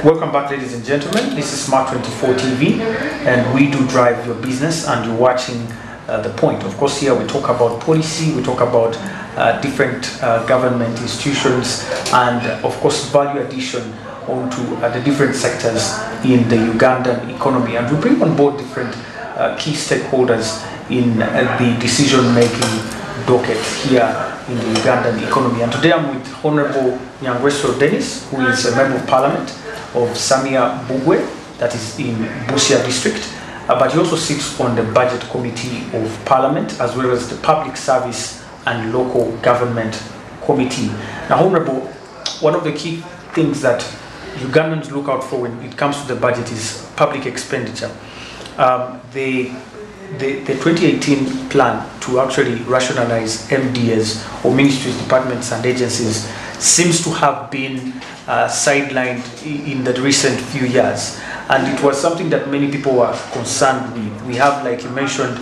Welcome back, ladies and gentlemen. This is Smart24 TV, and we do drive your business, and you're watching The Point. Of course, here we talk about policy, we talk about different government institutions, and of course, value addition onto the different sectors in the Ugandan economy. And we bring on board different key stakeholders in the decision-making docket here in the Ugandan economy. And today I'm with Honorable Nyangweso Dennis, who is a Member of Parliament of Samia Bugwe, that is in Busia district, but he also sits on the Budget Committee of Parliament, as well as the Public Service and Local Government Committee. Now, Honorable, one of the key things that Ugandans look out for when it comes to the budget is public expenditure. The 2018 plan to actually rationalize MDAs, or ministries, departments and agencies, seems to have been sidelined in the recent few years, and it was something that many people were concerned with. We have, like you mentioned,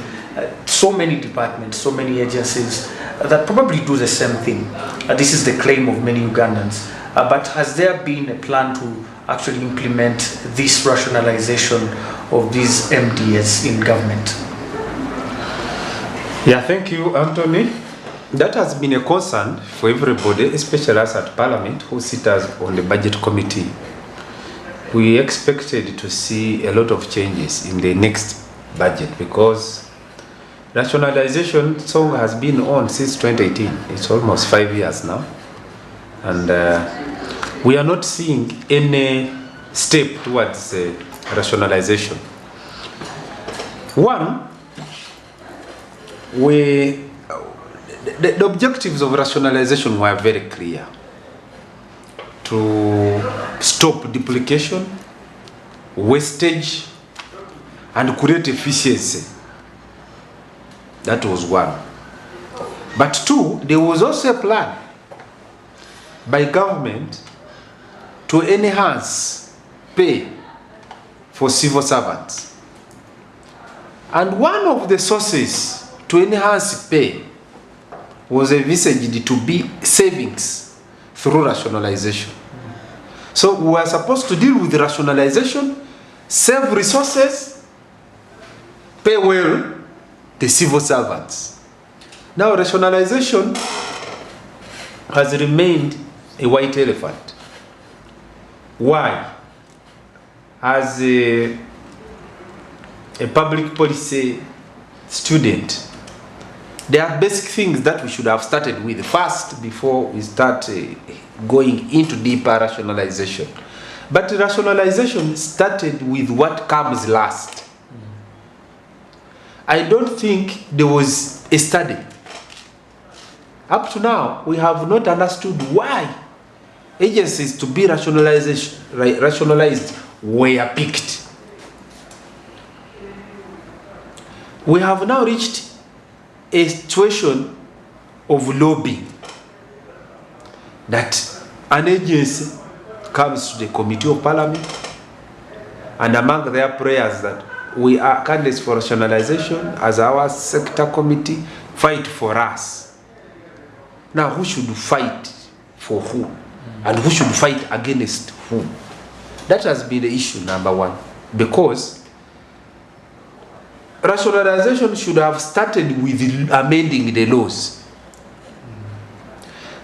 so many departments, so many agencies that probably do the same thing. This is the claim of many Ugandans. But has there been a plan to actually implement this rationalization of these MDAs in government? Yeah, thank you, Anthony. That has been a concern for everybody, especially us at Parliament who sit on the Budget Committee. We expected to see a lot of changes in the next budget because rationalization song has been on since 2018. It's almost 5 years now. And we are not seeing any step towards rationalization. One, the objectives of rationalization were very clear: to stop duplication, wastage, and create efficiency. That was one. But two, there was also a plan by government to enhance pay for civil servants. And one of the sources to enhance pay was envisaged to be savings through rationalization. So we are supposed to deal with rationalization, save resources, pay well the civil servants. Now rationalization has remained a white elephant. Why? As a public policy student, there are basic things that we should have started with first before we start going into deeper rationalization. But rationalization started with what comes last. I don't think there was a study. Up to now, we have not understood why agencies to be rationalized were picked. We have now reached a situation of lobbying, that an agency comes to the Committee of Parliament, and among their prayers that we are candidates for rationalization as our sector committee, fight for us. Now, who should fight for who? And who should fight against who? That has been the issue number one, because rationalization should have started with amending the laws.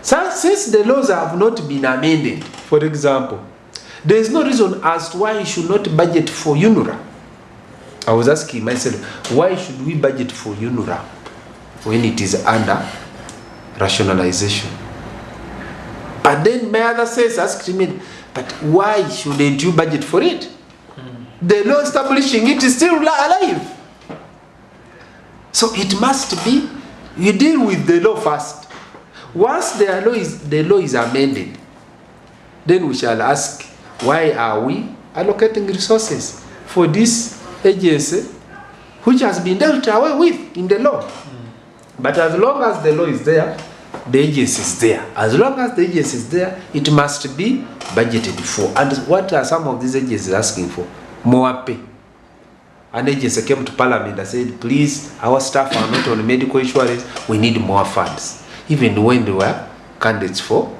So, since the laws have not been amended, for example, there is no reason as to why you should not budget for UNURA. I was asking myself, why should we budget for UNURA when it is under rationalization? But then my other says, asked me, but why shouldn't you budget for it? The law establishing it is still alive. So it must be, you deal with the law first. Once the law is amended, then we shall ask, why are we allocating resources for this agency which has been dealt away with in the law? But as long as the law is there, the agency is there. As long as the agency is there, it must be budgeted for. And what are some of these agencies asking for? More pay. An agency came to Parliament and said, please, our staff are not on medical insurance, we need more funds. Even when they were candidates for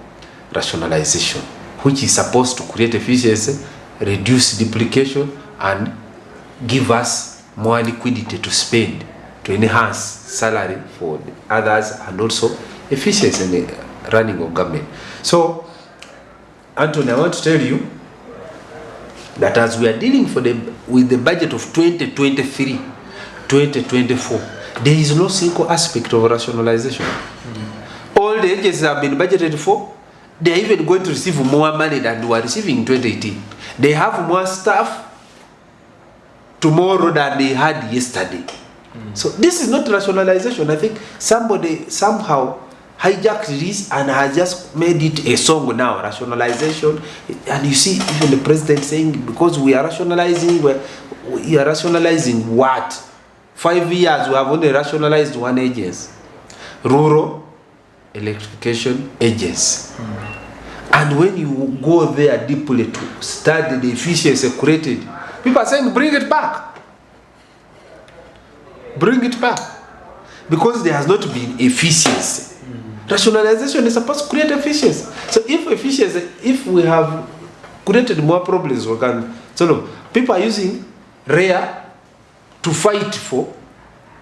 rationalization, which is supposed to create efficiency reduce duplication, and give us more liquidity to spend, to enhance salary for the others, and also efficiency in the running of government. So, Anthony, I want to tell you that as we are dealing with the budget of 2023-2024, there is no single aspect of rationalization. All the agencies have been budgeted for. They are even going to receive more money than they were receiving in 2018. They have more staff tomorrow than they had yesterday. So this is not rationalization. I think somebody somehow hijacked this and has just made it a song now, rationalization. And you see even the president saying, because we are rationalizing, we are rationalizing what? 5 years we have only rationalized one agency, rural electrification agency. And when you go there deeply to study the efficiency created, people are saying bring it back. Bring it back. Because there has not been efficiency. Rationalization is supposed to create efficiency. So if we have created more problems, we can solve. People are using REA to fight for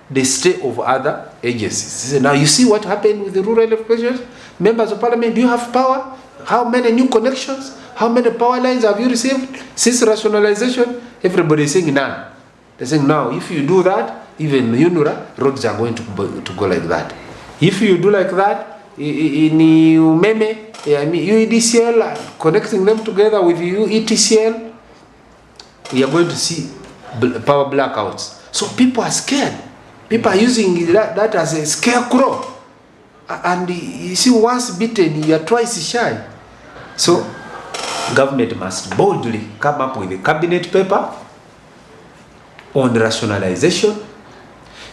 the stay of other agencies. Now you see what happened with the rural electrification. Members of parliament, do you have power? How many new connections? How many power lines have you received since rationalization? Everybody is saying none. They're saying now, if you do that, even UNURA, roads are going to go like that. If you do like that, in UMEME, UEDCL, connecting them together with UETCL, we are going to see power blackouts. So people are scared. People are using that as a scarecrow. And you see, once bitten, you are twice shy. So government must boldly come up with a cabinet paper on rationalization.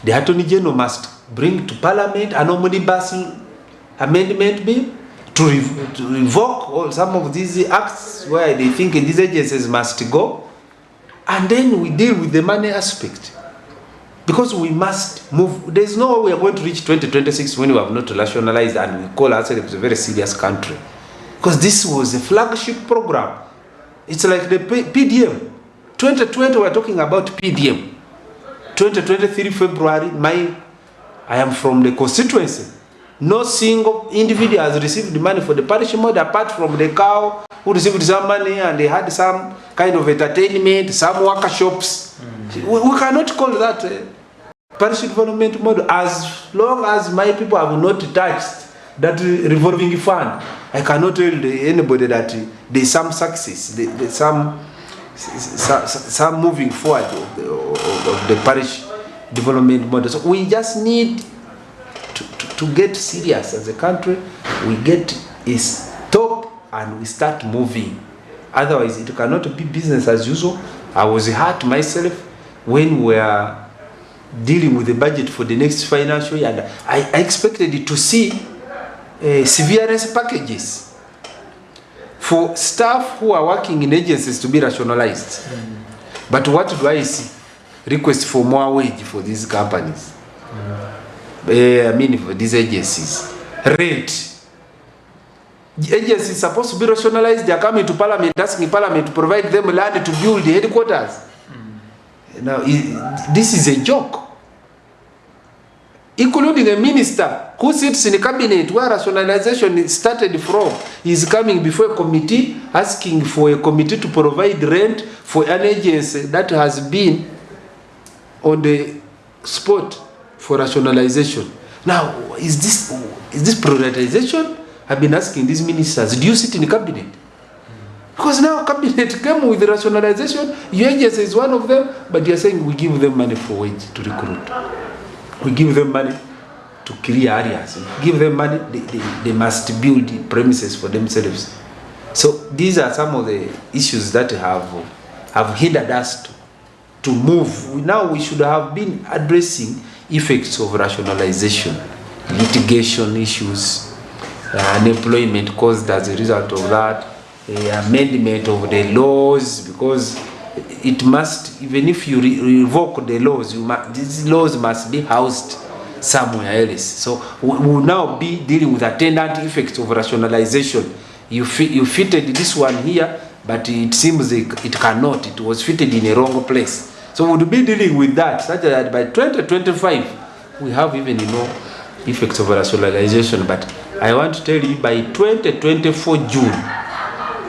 The Attorney General must bring to Parliament an omnibus amendment bill to revoke all some of these acts where they think these agencies must go. And then we deal with the money aspect. Because we must move. There's no way we are going to reach 2026 when we have not rationalized and we call ourselves a very serious country. Because this was a flagship program. It's like the PDM. 2020 we're talking about PDM. 2023 February, I am from the constituency. No single individual has received the money for the parish mode apart from the cow who received some money and they had some kind of entertainment, some workshops. We cannot call that parish development model as long as my people have not touched that revolving fund. I cannot tell anybody that there's some success, there's some moving forward of the parish development model. So we just need to get serious as a country. We get a stop and we start moving. Otherwise, it cannot be business as usual. I was hurt myself when we are dealing with the budget for the next financial year. And I expected to see severance packages for staff who are working in agencies to be rationalized. But what do I see? Request for more wage for these companies. For these agencies. Rent. The agencies are supposed to be rationalized. They are coming to Parliament, asking Parliament to provide them land to build the headquarters. Now, this is a joke. Including a minister who sits in the cabinet where rationalization started from. He is coming before a committee, asking for a committee to provide rent for an agency that has been on the spot for rationalization. Now, is this prioritization? I've been asking these ministers, do you sit in the cabinet? Because now cabinet came with the rationalization. Your agency is one of them, but you're saying we give them money for wage to recruit. We give them money to clear areas. We give them money, they must build the premises for themselves. So these are some of the issues that have hindered us to move. Now we should have been addressing effects of rationalization, litigation issues, unemployment caused as a result of that, amendment of the laws, because it must, even if you revoke the laws, these laws must be housed somewhere else. So we will now be dealing with attendant effects of rationalization. You fitted this one here, but it seems it cannot. It was fitted in a wrong place. So we'll be dealing with that, such that by 2025, we have even, effects of rationalization. But I want to tell you, by 2024 June,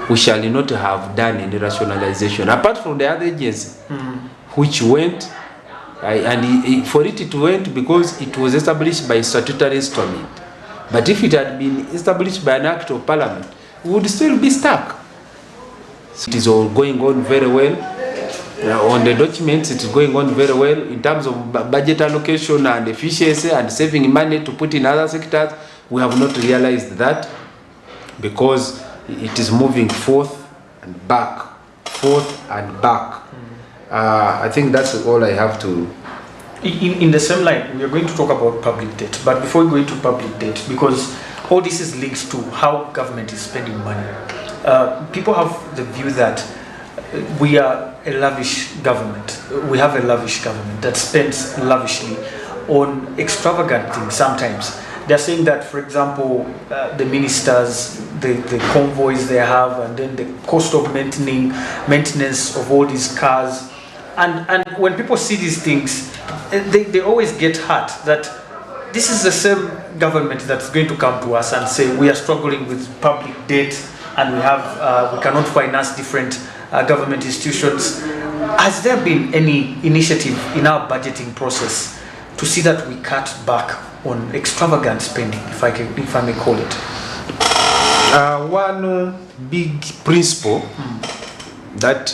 we shall not have done any rationalization, apart from the other agency, which went, for it went because it was established by statutory instrument. But if it had been established by an act of parliament, we would still be stuck. So it is all going on very well. On the documents, it is going on very well in terms of budget allocation and efficiency and saving money to put in other sectors. We have not realized that because it is moving forth and back. I think that's all I have to. In the same line, we are going to talk about public debt. But before we go into public debt, because all this is linked to how government is spending money, people have the view that we are a lavish government. We have a lavish government that spends lavishly on extravagant things sometimes. They're saying that, for example, the ministers, the convoys they have, and then the cost of maintenance of all these cars. And when people see these things, they always get hurt that this is the same government that's going to come to us and say we are struggling with public debt and we cannot finance different government institutions. Has there been any initiative in our budgeting process to see that we cut back on extravagant spending, if I may call it? One big principle that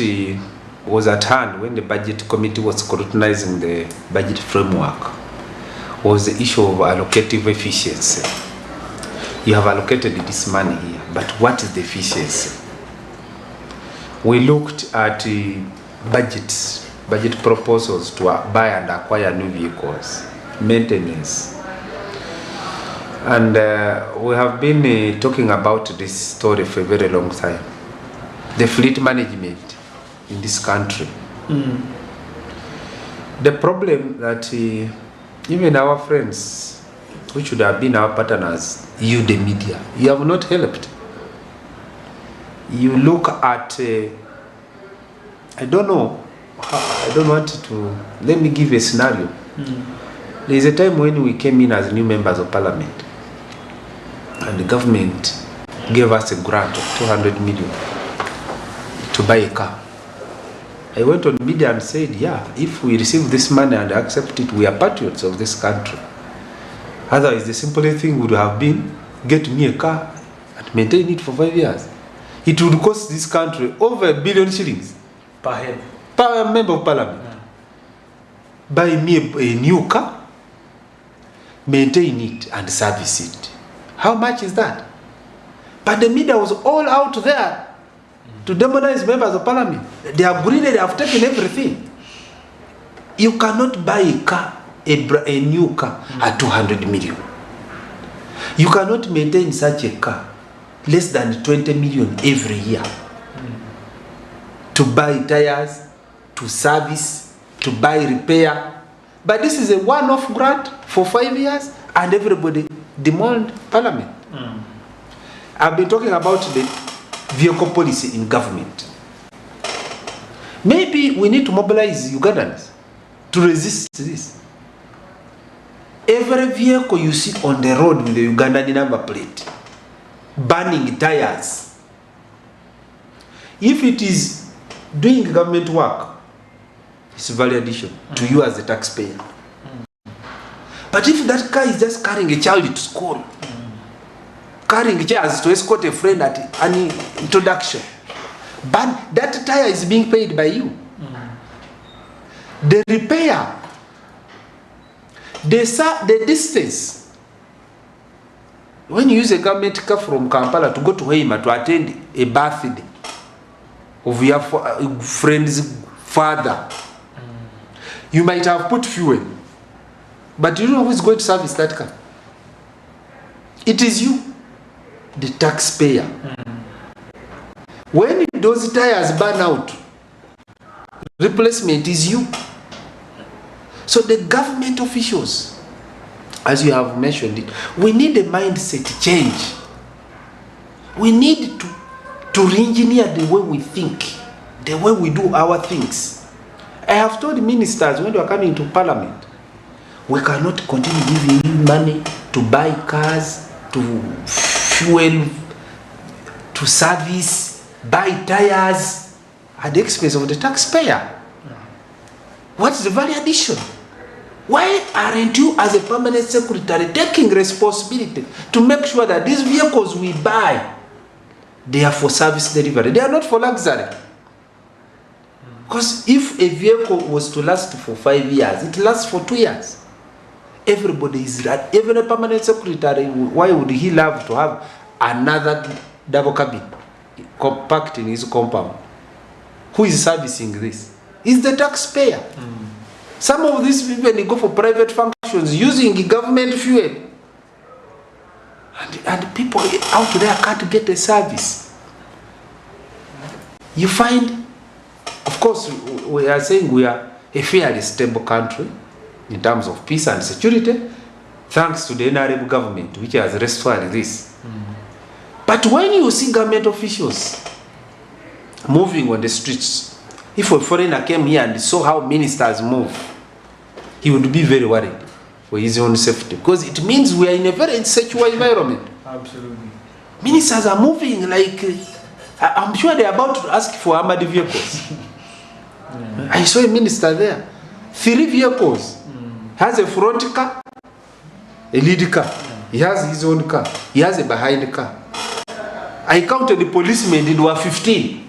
was at hand when the budget committee was scrutinizing the budget framework was the issue of allocative efficiency. You have allocated this money here, but what is the efficiency? We looked at budget proposals to buy and acquire new vehicles, maintenance. And we have been talking about this story for a very long time. The fleet management in this country. The problem that even our friends, who should have been our partners, you the media, you have not helped. You look at, I don't want to, let me give a scenario. There is a time when we came in as new members of parliament and the government gave us a grant of 200 million to buy a car. I went on media and said, yeah, if we receive this money and accept it, we are patriots of this country. Otherwise, the simple thing would have been, get me a car and maintain it for 5 years. It would cost this country over 1 billion shillings per head, per member of parliament. Buy me a new car, maintain it and service it. How much is that? But the media was all out there to demonize members of parliament. They have greedy, they have taken everything. You cannot buy a car, a new car at 200 million. You cannot maintain such a car less than 20 million every year. To buy tires, to service, to buy repair. But this is a one-off grant for 5 years and everybody demand parliament. I've been talking about the vehicle policy in government. Maybe we need to mobilize Ugandans to resist this. Every vehicle you see on the road with the Ugandan number plate, burning tires, if it is doing government work, it's value addition to you as a taxpayer. But if that car is just carrying a child to school, carrying chairs to escort a friend at an introduction, but that tire is being paid by you. The repair, the distance. When you use a government car from Kampala to go to Hoima to attend a birthday of your friend's father, you might have put fuel, but you don't know who is going to service that car. It is you, the taxpayer. When those tires burn out, replacement is you. So the government officials, as you have mentioned it, we need a mindset change. We need to to re-engineer the way we think, the way we do our things. I have told ministers when they are coming to parliament, we cannot continue giving you money to buy cars, to fuel, to service, buy tires at the expense of the taxpayer. What's the value addition? Why aren't you as a permanent secretary taking responsibility to make sure that these vehicles we buy, they are for service delivery, they are not for luxury? Because if a vehicle was to last for 5 years, it lasts for 2 years. Everybody is that. Even a permanent secretary, why would he love to have another double cabin compact in his compound? Who is servicing this? It's the taxpayer. Some of these people, they go for private functions using government fuel. And people out there can't get a service. You find, of course, we are saying we are a fairly stable country in terms of peace and security, thanks to the NRM government, which has restored this. But when you see government officials moving on the streets, if a foreigner came here and saw how ministers move, he would be very worried for his own safety, because it means we are in a very insecure environment. Absolutely. Ministers are moving like, I'm sure they are about to ask for armored vehicles. I saw a minister there, 3 vehicles. Has a front car, a lead car. He has his own car. He has a behind car. I counted the policemen, there were 15.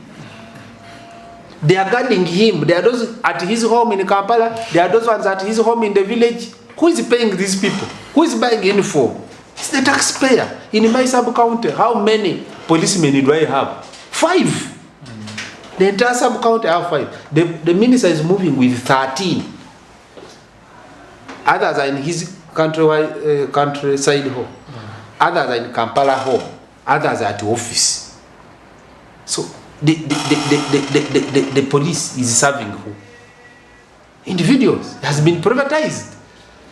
They are guarding him. There are those at his home in Kampala. There are those ones at his home in the village. Who is paying these people? Who is buying uniform? It's the taxpayer. In my sub-county, how many policemen do I have? 5. The entire sub-county I have 5. The minister is moving with 13. Others are in his countryside home. Others are in Kampala home. Others are at the office. So the police is serving who? Individuals. It has been privatized.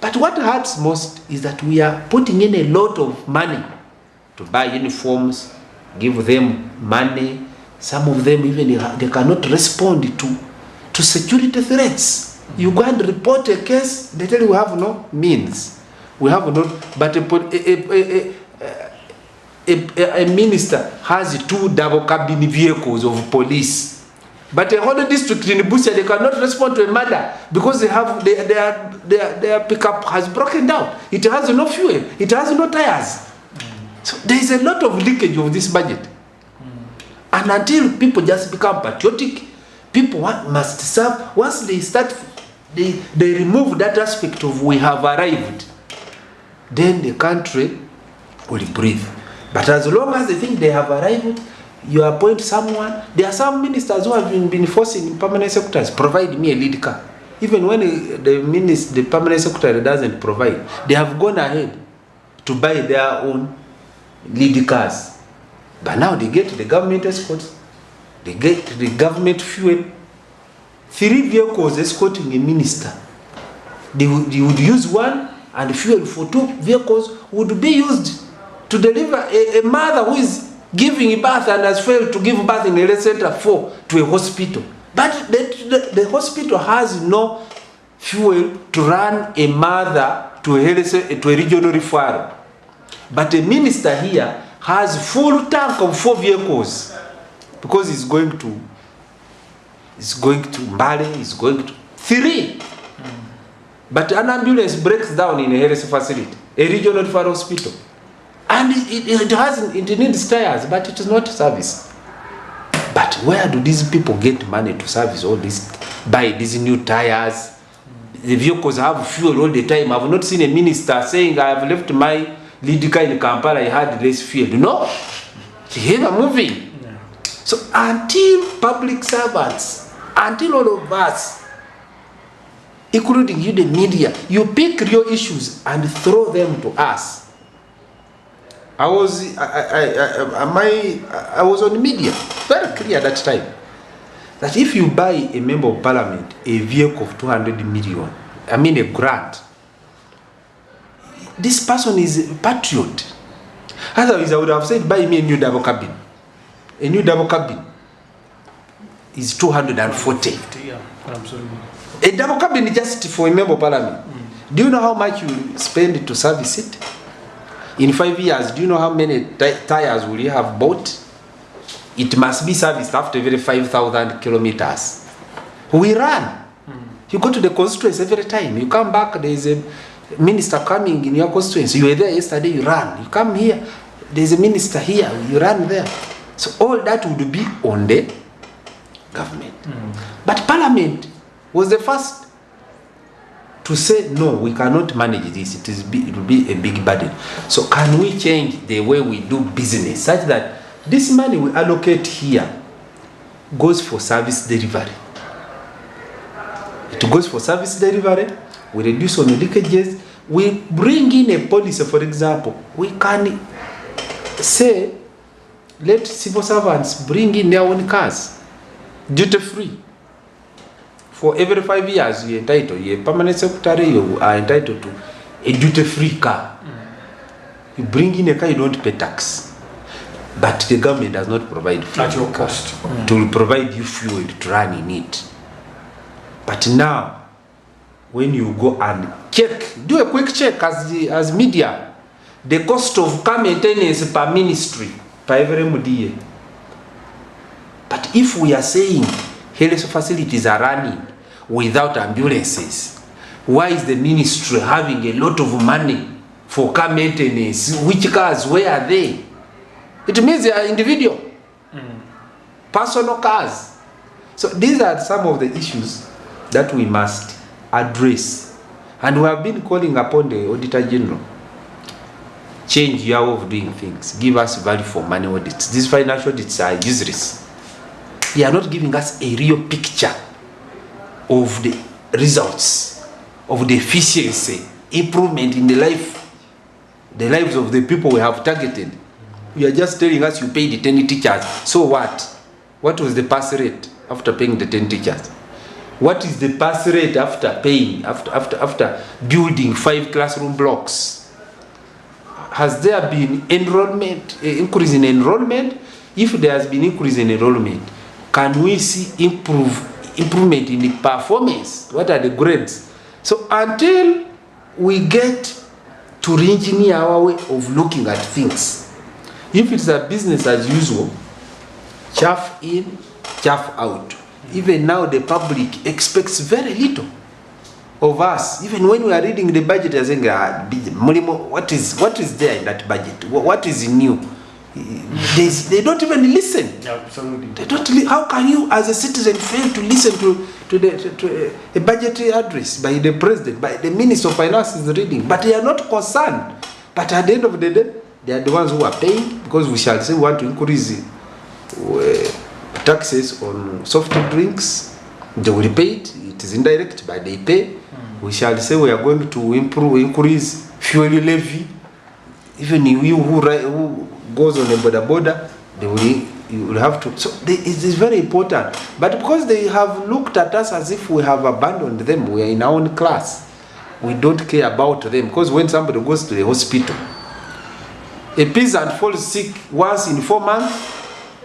But what hurts most is that we are putting in a lot of money to buy uniforms, give them money. Some of them even they cannot respond to security threats. You go and report a case, they tell you we have no means. We have no, but a minister has 2 double cabin vehicles of police. But a whole district in Busia, they cannot respond to a murder because they have their pickup has broken down. It has no fuel. It has no tires. So there is a lot of leakage of this budget. And until people just become patriotic, people must serve. Once they start, they remove that aspect of we have arrived, then the country will breathe. But as long as they think they have arrived, you appoint someone. There are some ministers who have been forcing permanent secretaries, provide me a lead car. Even when the permanent secretary doesn't provide, they have gone ahead to buy their own lead cars. But now they get the government escorts, they get the government fuel. 3 vehicles escorting a minister. They would use one, and fuel for 2 vehicles would be used to deliver a mother who is giving birth and has failed to give birth in a health center to a hospital. But the hospital has no fuel to run a mother to a regional referral. But a minister here has full tank of 4 vehicles because he's going to Mbale, he's going to 3. But an ambulance breaks down in a health facility, a regional referral hospital. And it needs tires, but it is not service. But where do these people get money to service all this, buy these new tires? The vehicles have fuel all the time. I have not seen a minister saying, I have left my lead car in Kampala, I had less fuel. No, they are moving. Yeah. So until public servants, until all of us, including you, the media, you pick real issues and throw them to us. I was on media, very clear at that time, that if you buy a member of parliament a vehicle of 200 million, I mean a grant, this person is a patriot. Otherwise, I would have said, buy me a new double cabin. A new double cabin is 240. Yeah, absolutely. A double cabin just for a member of parliament. Do you know how much you spend to service it? In 5 years, do you know how many tires will you have bought? It must be serviced after every 5,000 kilometers. We run. You go to the constituency every time. You come back, there is a minister coming in your constituency. You were there yesterday, you run. You come here, there is a minister here, you run there. So all that would be on the government. But Parliament was the first to say, no, we cannot manage this. It will be a big burden. So can we change the way we do business such that this money we allocate here goes for service delivery? It goes for service delivery. We reduce on the leakages. We bring in a policy, for example. We can say, let civil servants bring in their own cars, duty free. For every 5 years, you're entitled, you're a permanent secretary, you are entitled to a duty free car. You bring in a car, you don't pay tax. But the government does not provide fuel. At your cost. To provide you fuel to run in it. But now, when you go and check, do a quick check as media, the cost of car maintenance per ministry, per every MDA. But if we are saying health facilities are running without ambulances, why is the ministry having a lot of money for car maintenance? Which cars, where are they? It means they are individual, personal cars. So these are some of the issues that we must address. And we have been calling upon the Auditor General, change your way of doing things. Give us value for money audits. These financial audits are useless. They are not giving us a real picture of the results, of the efficiency, improvement in the lives of the people we have targeted. You are just telling us you paid 10 teachers. So what? What was the pass rate after paying the 10 teachers? What is the pass rate after paying, after building 5 classroom blocks? Has there been increase in enrollment? If there has been increase in enrollment, can we see improvement in the performance? What are the grades? So until we get to re-engineer our way of looking at things, if it's a business as usual, chaff in, chaff out. Even now the public expects very little of us. Even when we are reading the budget, they are saying, what is there in that budget? What is new? They don't even listen. Yeah, absolutely. They don't. How can you, as a citizen, fail to listen to a budgetary address by the president, by the Minister of Finance is reading? But they are not concerned. But at the end of the day, they are the ones who are paying, because we shall say we want to increase taxes on soft drinks. They will pay it. It is indirect, but they pay. We shall say we are going to increase fuel levy. Even you who goes on a border, you will have to. So it is very important. But because they have looked at us as if we have abandoned them, we are in our own class. We don't care about them. Because when somebody goes to the hospital, a peasant falls sick once in 4 months,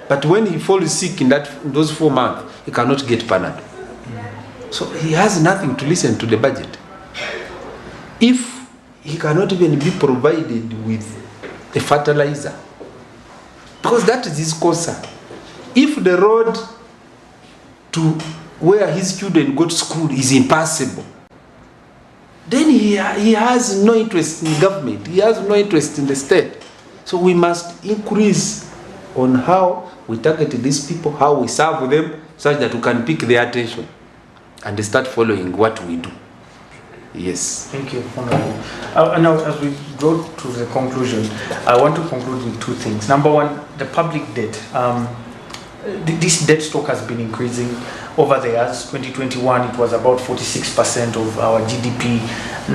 but when he falls sick in those 4 months, he cannot get Panadol. So he has nothing to listen to the budget. If he cannot even be provided with a fertilizer, because that is his concern. If the road to where his children go to school is impassable, then he has no interest in government. He has no interest in the state. So we must increase on how we target these people, how we serve them, such that we can pick their attention and they start following what we do. Yes. Thank you, Honorable. Now, as we go to the conclusion, I want to conclude with 2 things. Number one, the public debt. This debt stock has been increasing over the years. 2021, it was about 46% of our GDP.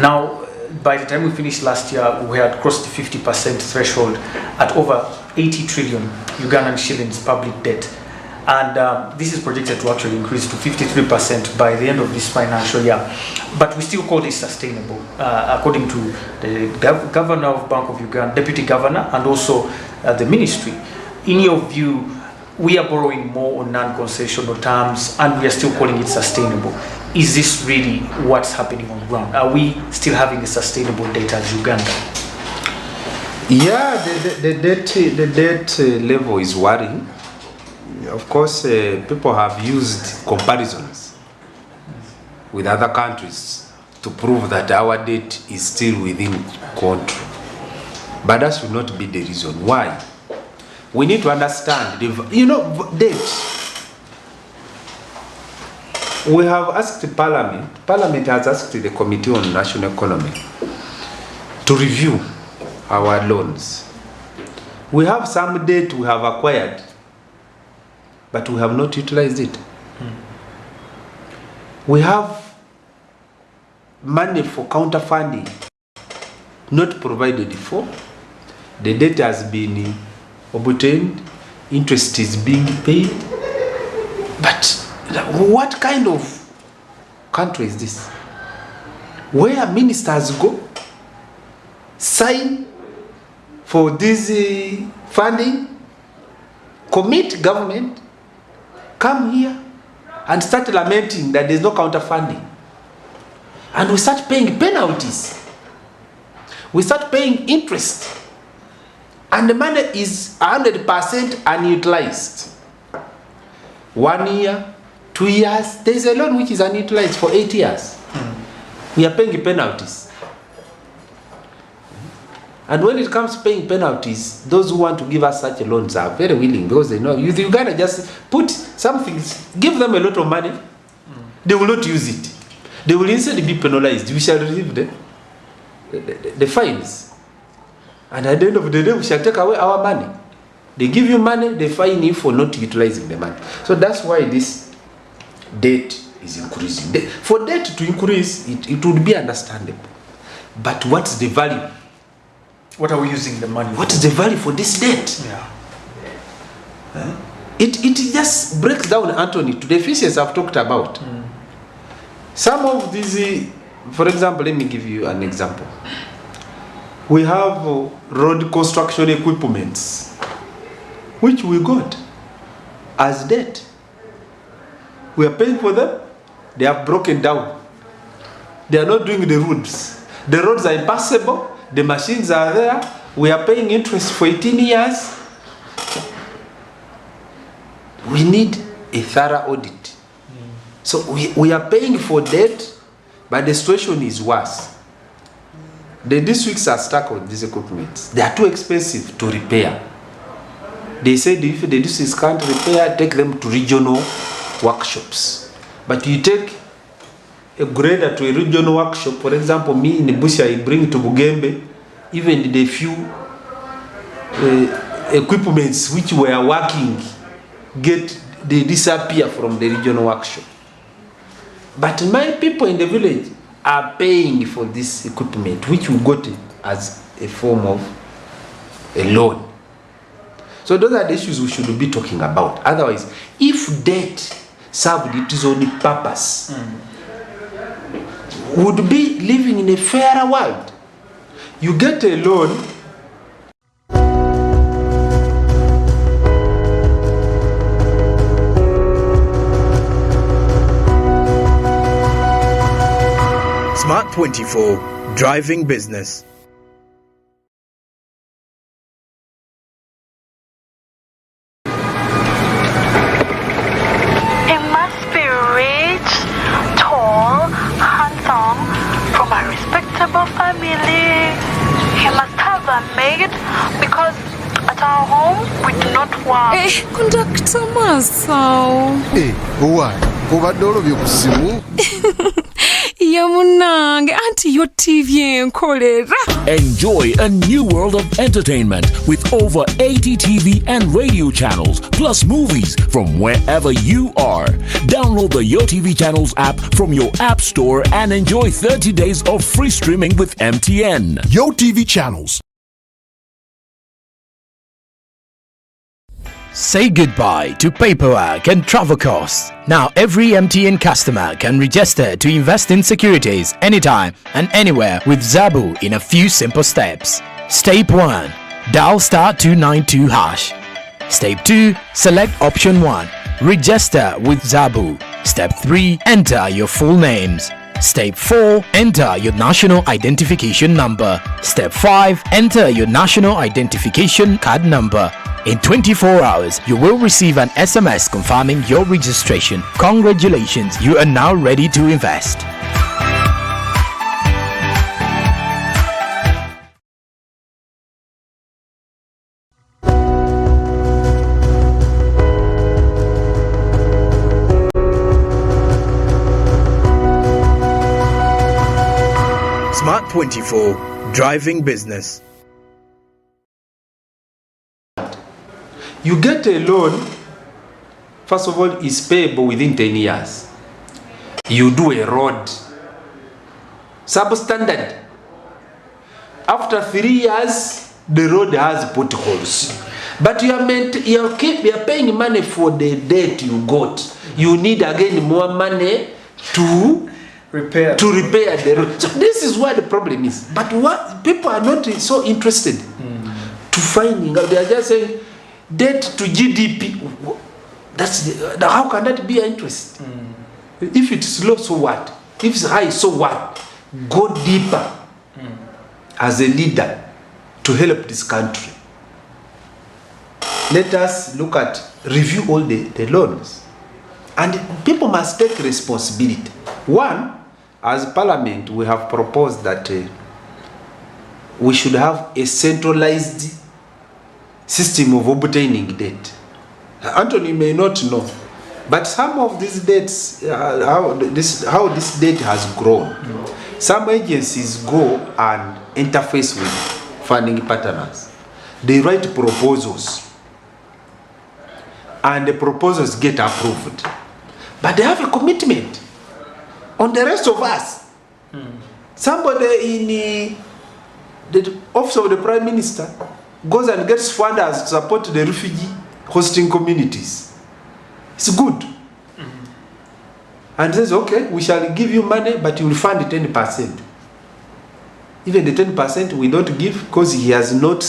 Now, by the time we finished last year, we had crossed the 50% threshold at over 80 trillion Ugandan shillings public debt. And this is projected to actually increase to 53% by the end of this financial year. But we still call this sustainable, according to the Governor of Bank of Uganda, Deputy Governor, and also the Ministry. In your view, we are borrowing more on non-concessional terms and we are still calling it sustainable. Is this really what's happening on ground? Are we still having a sustainable debt as Uganda? Yeah, the debt level is worrying. Of course, people have used comparisons with other countries to prove that our debt is still within control. But that should not be the reason. Why? We need to understand, debt. We have asked Parliament has asked the Committee on National Economy to review our loans. We have some debt we have acquired, but we have not utilized it. We have money for counter-funding not provided for. The debt has been obtained, interest is being paid. But what kind of country is this? Where ministers go, sign for this funding, commit government, come here and start lamenting that there's no counter funding. And we start paying penalties. We start paying interest. And the money is 100% unutilized. 1 year, 2 years, there's a loan which is unutilized for 8 years. We are paying penalties. And when it comes to paying penalties, those who want to give us such loans are very willing, because they know you gotta just put something, give them a lot of money, they will not use it. They will instead be penalized. We shall receive the fines. And at the end of the day, we shall take away our money. They give you money, they fine you for not utilizing the money. So that's why this debt is increasing. For debt to increase, it would be understandable. But what's the value? What are we using the money for? What is the value for this debt? Yeah. It just breaks down, Anthony, to the efficiency I've talked about. Some of these, for example, let me give you an example. We have road construction equipments, which we got as debt. We are paying for them. They have broken down. They are not doing the roads. The roads are impassable. The machines are there. We are paying interest for 18 years. We need a thorough audit. So we are paying for debt, but the situation is worse. The districts are stuck on these equipment. They are too expensive to repair. They said if the districts can't repair, take them to regional workshops. But you take a grader to a regional workshop, for example, me in Busia, I bring to Bugembe, even the few equipments which were working, they disappear from the regional workshop. But my people in the village are paying for this equipment, which we got as a form of a loan. So those are the issues we should be talking about. Otherwise, if debt served its only purpose, would be living in a fairer world. You get a loan. Smart24, driving business. He must be rich, tall, handsome, from a respectable family. He must have a maid because at our home we do not work. Conductor Masao. Why? Obadde olobye ku ssimu? Yamunange, anti yo TV enkolera. Enjoy a new world of entertainment with over 80 TV and radio channels, plus movies from wherever you are. Download the GOTV Channels app from your app store and enjoy 30 days of free streaming with MTN. GOTV Channels. Say goodbye to paperwork and travel costs. Now every MTN customer can register to invest in securities anytime and anywhere with Zabu in a few simple steps. Step 1. Dial *292#. Step 2. Select option 1. Register with Zabu. Step 3. Enter your full names. Step 4. Enter your national identification number. Step 5. Enter your national identification card number. In 24 hours, you will receive an SMS confirming your registration. Congratulations, you are now ready to invest. Smart24, driving business. You get a loan, first of all, is payable within 10 years. You do a road, substandard. After 3 years, the road has potholes. But you're paying money for the debt you got. You need again more money to repair the road. So this is where the problem is. But what people are not so interested to finding out. They are just saying debt to GDP. How can that be an interest? If it's low, so what? If it's high, so what? Go deeper as a leader to help this country. Let us review all the loans. And people must take responsibility. One, as Parliament, we have proposed that we should have a centralized system of obtaining debt. Anthony may not know, but some of these debts, how this debt has grown. Some agencies go and interface with funding partners. They write proposals, and the proposals get approved. But they have a commitment on the rest of us. Somebody in the office of the Prime Minister goes and gets funders to support the refugee hosting communities. It's good. And says, okay, we shall give you money, but you will fund 10%. Even the 10% we don't give because he has not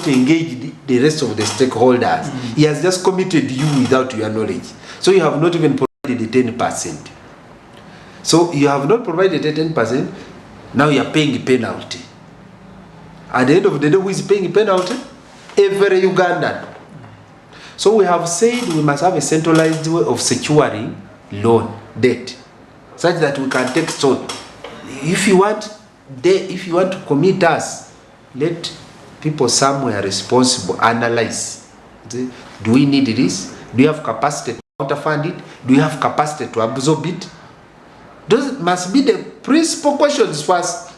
engaged the rest of the stakeholders. He has just committed you without your knowledge. So you have not even provided the 10%. So you have not provided the 10%, now you are paying a penalty. At the end of the day, who is paying a penalty? Every Ugandan. So we have said we must have a centralized way of securing loan, debt, such that we can take stock. If you want to commit us, let people somewhere responsible analyze. Do we need this? Do you have capacity to counterfund it? Do you have capacity to absorb it? Those must be the principal questions first.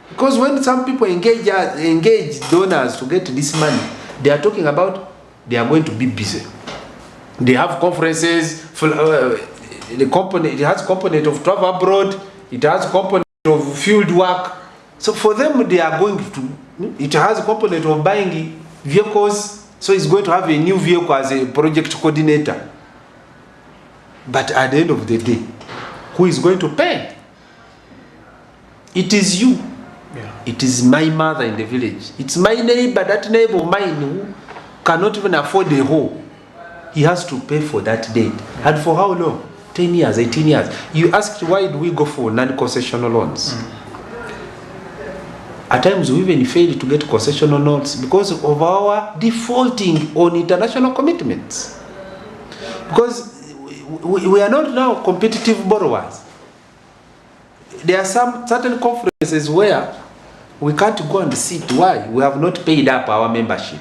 Because when some people engage donors to get this money, they are talking about they are going to be busy. They have conferences. The company, it has component of travel abroad. It has component of field work. So for them, they are going to. It has a component of buying vehicles. So it's going to have a new vehicle as a project coordinator. But at the end of the day, who is going to pay? It is you. Yeah. It is my mother in the village. It's my neighbor, that neighbor of mine who cannot even afford a home. He has to pay for that debt. And for how long? 10 years, 18 years. You asked why do we go for non-concessional loans? At times we even fail to get concessional loans because of our defaulting on international commitments. Because we are not now competitive borrowers. There are some certain conferences where we can't go and sit. Why? We have not paid up our membership.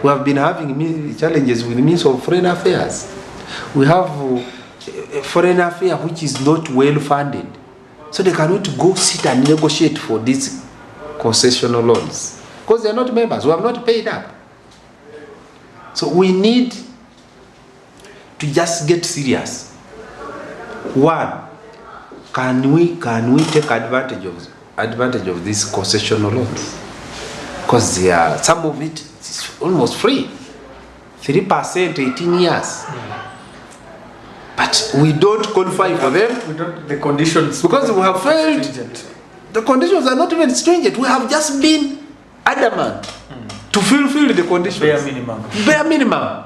We have been having challenges with the Ministry of Foreign Affairs. We have a foreign affair which is not well funded. So they cannot go sit and negotiate for these concessional loans. Because they are not members. We have not paid up. So we need to just get serious. One, can we take advantage of these concessional loans? Because they are, some of it is almost free. 3%, 18 years. But we don't qualify for them. We don't, the conditions. Because we have failed. The conditions are not even stringent. We have just been adamant to fulfill the conditions. Bare minimum. Bare minimum.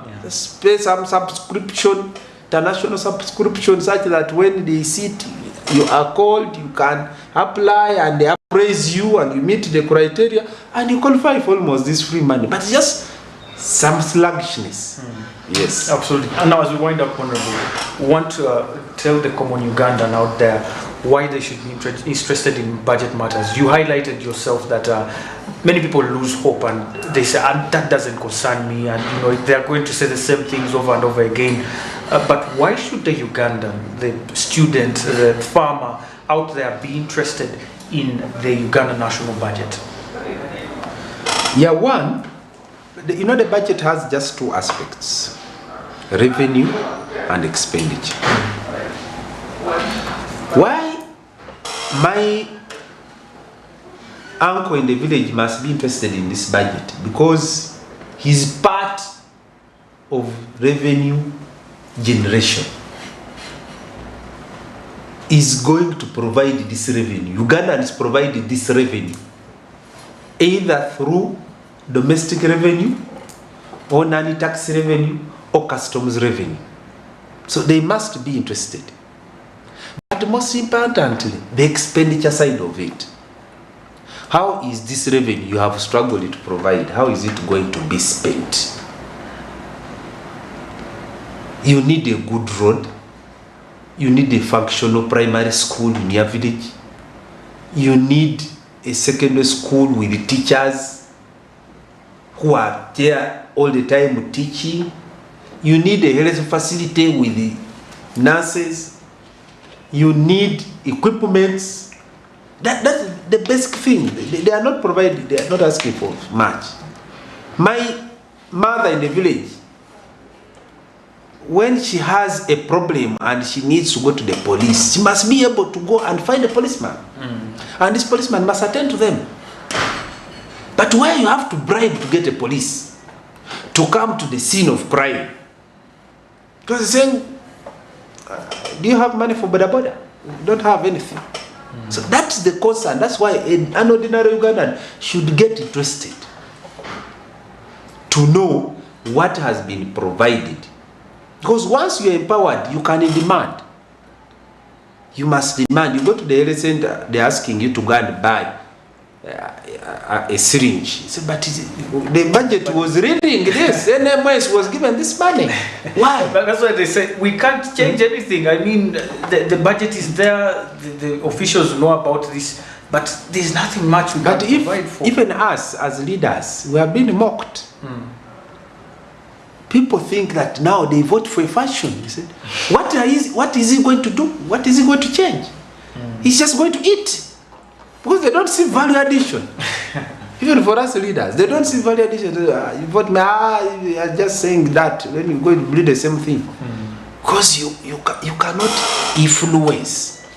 Pay some subscription, international subscription, such that when they sit, you are called, you can apply, and they appraise you, and you meet the criteria, and you qualify for almost this free money. But just some sluggishness. Yes, absolutely. And now, as we wind up, Honorable, we want to tell the common Ugandan out there why they should be interested in budget matters. You highlighted yourself that many people lose hope and they say, that doesn't concern me, and they're going to say the same things over and over again. But why should the Ugandan, the student, the farmer out there be interested in the Uganda national budget? Yeah, one, the budget has just two aspects: revenue and expenditure. Why my uncle in the village must be interested in this budget? Because he's part of revenue generation. Is going to provide this revenue. Uganda is providing this revenue either through domestic revenue or non-tax revenue or customs revenue. So they must be interested. But most importantly, the expenditure side of it. How is this revenue you have struggled to provide, how is it going to be spent? You need a good road. You need a functional primary school in your village. You need a secondary school with the teachers who are there all the time teaching. You need a health facility with the nurses. You need equipments. That's the basic thing. They are not provided, they are not asking for much. My mother in the village, when she has a problem and she needs to go to the police, she must be able to go and find a policeman. And this policeman must attend to them. But where you have to bribe to get a police to come to the scene of crime, because he's saying, do you have money for boda boda? You don't have anything. So that's the concern. That's why an ordinary Ugandan should get interested to know what has been provided. Because once you are empowered, you can demand. You must demand. You go to the health center, they're asking you to go and buy a syringe. You say, but the budget was reading this. NMS was given this money. Why? But that's why they say we can't change anything. I mean, the budget is there. The officials know about this, but there's nothing much we can provide for. Even us as leaders, we have been mocked. People think that now they vote for a fashion. He said, what is he going to do? What is he going to change? He's just going to eat. Because they don't see value addition. Even for us leaders, they don't see value addition. You vote me, you are just saying that when you go to do the same thing. Because you cannot influence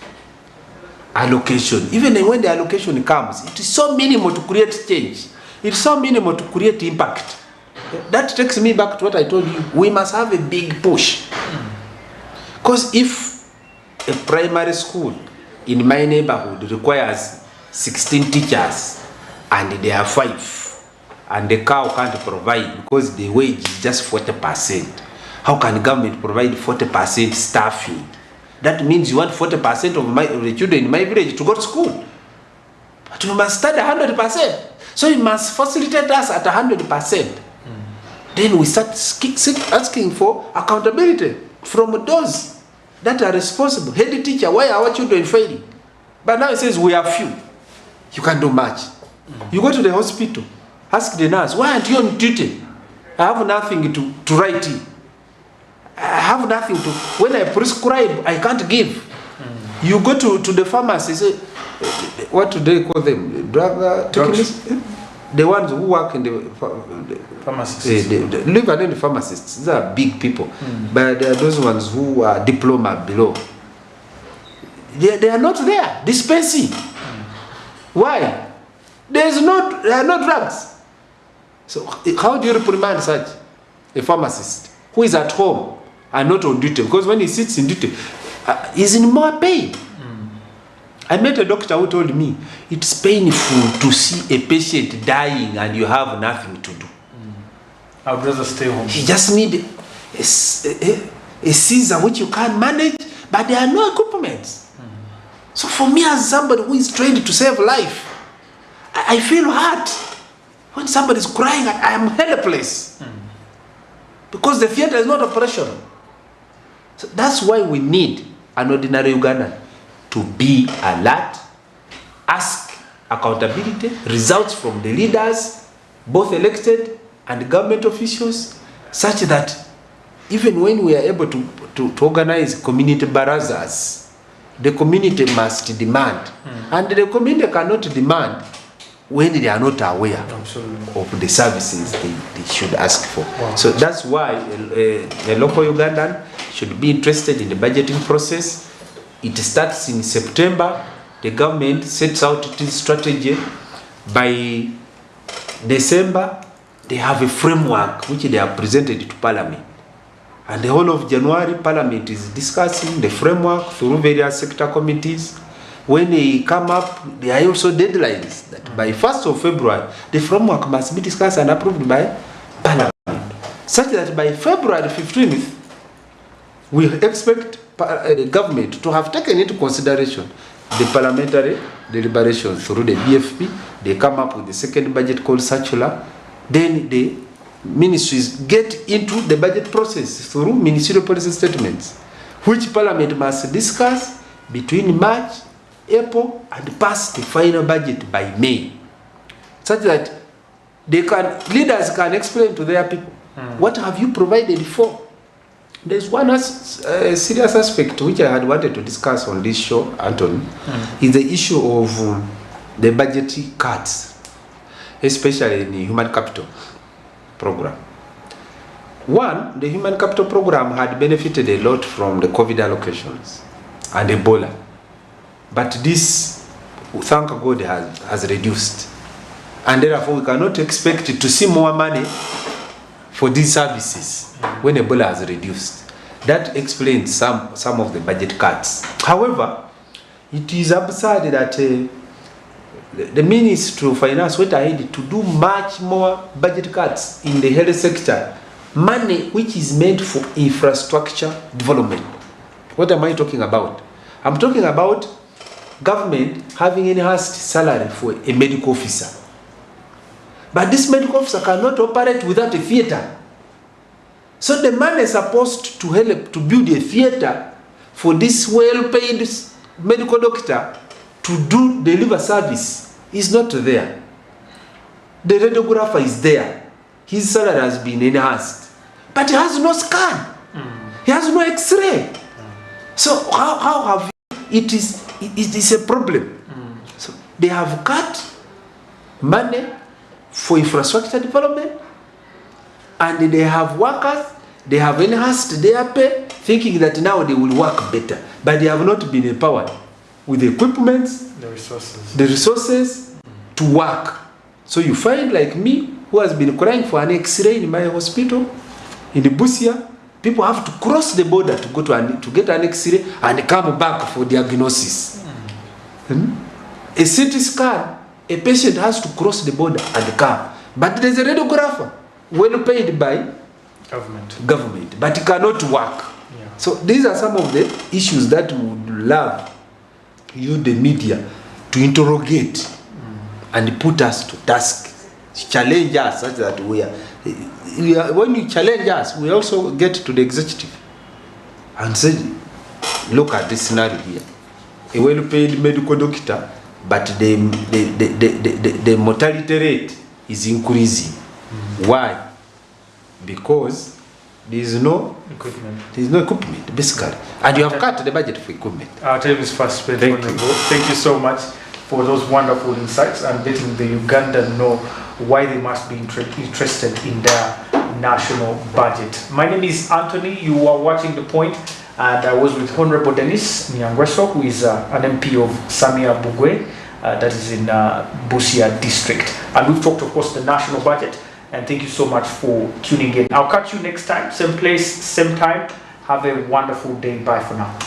allocation. Even when the allocation comes, it is so minimal to create change. It's so minimal to create impact. That takes me back to what I told you. We must have a big push. Because if a primary school in my neighborhood requires 16 teachers and there are 5, and the cow can't provide because the wage is just 40%, how can government provide 40% staffing? That means you want 40% of the children in my village to go to school. But we must start 100%. So you must facilitate us at 100%. Then we start asking for accountability from those that are responsible. Head teacher, why are our children failing? But now it says we are few. You can't do much. You go to the hospital, ask the nurse, why aren't you on duty? I have nothing to write in. I have nothing to, when I prescribe, I can't give. You go to the pharmacy, say, what do they call them? Drug technicians? The ones who work in the pharmacists. Leave alone the pharmacists. These are big people. But there are those ones who are diploma below. They are not there dispensing. Why? There are no drugs. So how do you reprimand such a pharmacist who is at home and not on duty? Because when he sits in duty, he's in more pain. I met a doctor who told me it's painful to see a patient dying and you have nothing to do. I would rather stay home. You just need a Caesar which you can't manage, but there are no equipments. So for me, as somebody who is trained to save life, I feel hurt when somebody is crying. I am helpless because the theater is not operational. So that's why we need an ordinary Ugandan to be alert, ask accountability, results from the leaders, both elected and government officials, such that even when we are able to organize community barazas, the community must demand. And the community cannot demand when they are not aware of the services they should ask for. Wow. So that's why a local Ugandan should be interested in the budgeting process. It starts in September. The government sets out its strategy. By December, they have a framework which they have presented to Parliament. And the whole of January, Parliament is discussing the framework through various sector committees. When they come up, there are also deadlines that by 1st of February, the framework must be discussed and approved by Parliament. Such that by February 15th, we expect the government to have taken into consideration the parliamentary deliberations through the BFP. They come up with the second budget called circular. Then the ministries get into the budget process through ministerial policy statements, which Parliament must discuss between March, April, and pass the final budget by May, such that leaders can explain to their people, what have you provided for? There's one serious aspect which I had wanted to discuss on this show, Anthony, is the issue of the budgetary cuts, especially in the human capital program. One, the human capital program had benefited a lot from the COVID allocations and Ebola. But this, thank God, has reduced. And therefore, we cannot expect to see more money for these services when Ebola has reduced. That explains some of the budget cuts. However, it is absurd that the Ministry of Finance went ahead to do much more budget cuts in the health sector. Money which is meant for infrastructure development. What am I talking about? I'm talking about government having enhanced salary for a medical officer. But this medical officer cannot operate without a theater. So the money is supposed to help to build a theater for this well-paid medical doctor to deliver service is not there. The radiographer is there. His salary has been enhanced. But he has no scan. He has no X-ray. So how have you, it is a problem. So they have cut money for infrastructure development, and they have workers, they have enhanced their pay, thinking that now they will work better. But they have not been empowered with the equipment, the resources to work. So you find like me, who has been crying for an X-ray in my hospital, in the Busia, people have to cross the border to go to get an X-ray and come back for diagnosis. A CT scan, a patient has to cross the border and come. But there's a radiographer, well paid by government, but he cannot work. Yeah. So these are some of the issues that we would love you, the media, to interrogate and put us to task, challenge us such that we are, when you challenge us, we also get to the executive and say, look at this scenario here. A well-paid medical doctor, but the mortality rate is increasing. Why? Because there is no equipment, basically. And you have cut the budget for equipment. Our time is fast spent. Thank you so much for those wonderful insights and letting the Ugandan know why they must be interested in their national budget. My name is Anthony. You are watching The Point, and I was with Honorable Dennis Nyangweso, who is an MP of Samia Bugwe, that is in Busia district. And we've talked, of course, the national budget. And thank you so much for tuning in. I'll catch you next time, same place, same time. Have a wonderful day. Bye for now.